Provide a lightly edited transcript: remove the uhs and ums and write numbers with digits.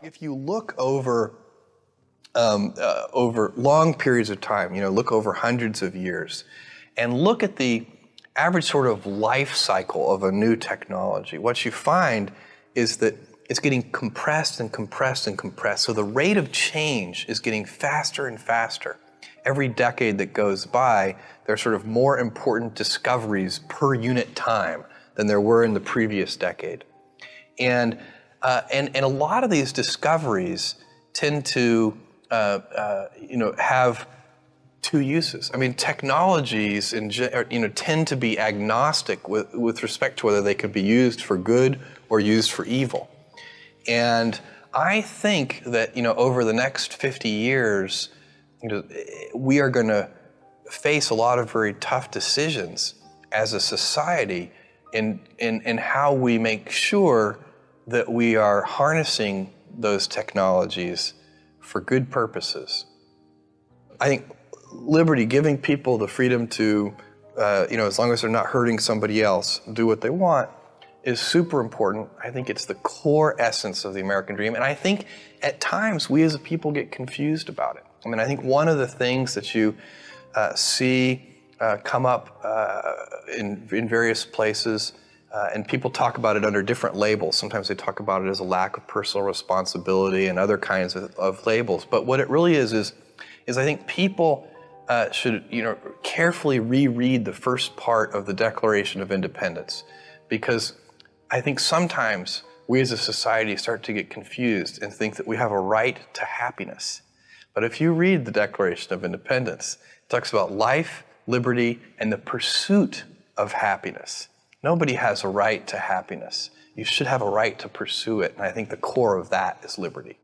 If you look over long periods of time, look over hundreds of years, and look at the average sort of life cycle of a new technology, what you find is that it's getting compressed and compressed and compressed. So the rate of change is getting faster and faster. Every decade that goes by, there are sort of more important discoveries per unit time than there were in the previous decade. And a lot of these discoveries tend to have two uses. I mean, technologies tend to be agnostic with respect to whether they could be used for good or used for evil. And I think that over the next 50 years, we are going to face a lot of very tough decisions as a society in how we make sure that we are harnessing those technologies for good purposes. I think liberty, giving people the freedom to, as long as they're not hurting somebody else, do what they want, is super important. I think it's the core essence of the American dream. And I think at times we as a people get confused about it. I mean, I think one of the things that you see come up in various places, and people talk about it under different labels. Sometimes they talk about it as a lack of personal responsibility and other kinds of labels. But what it really is I think people should carefully reread the first part of the Declaration of Independence, because I think sometimes we as a society start to get confused and think that we have a right to happiness. But if you read the Declaration of Independence, it talks about life, liberty, and the pursuit of happiness. Nobody has a right to happiness. You should have a right to pursue it, and I think the core of that is liberty.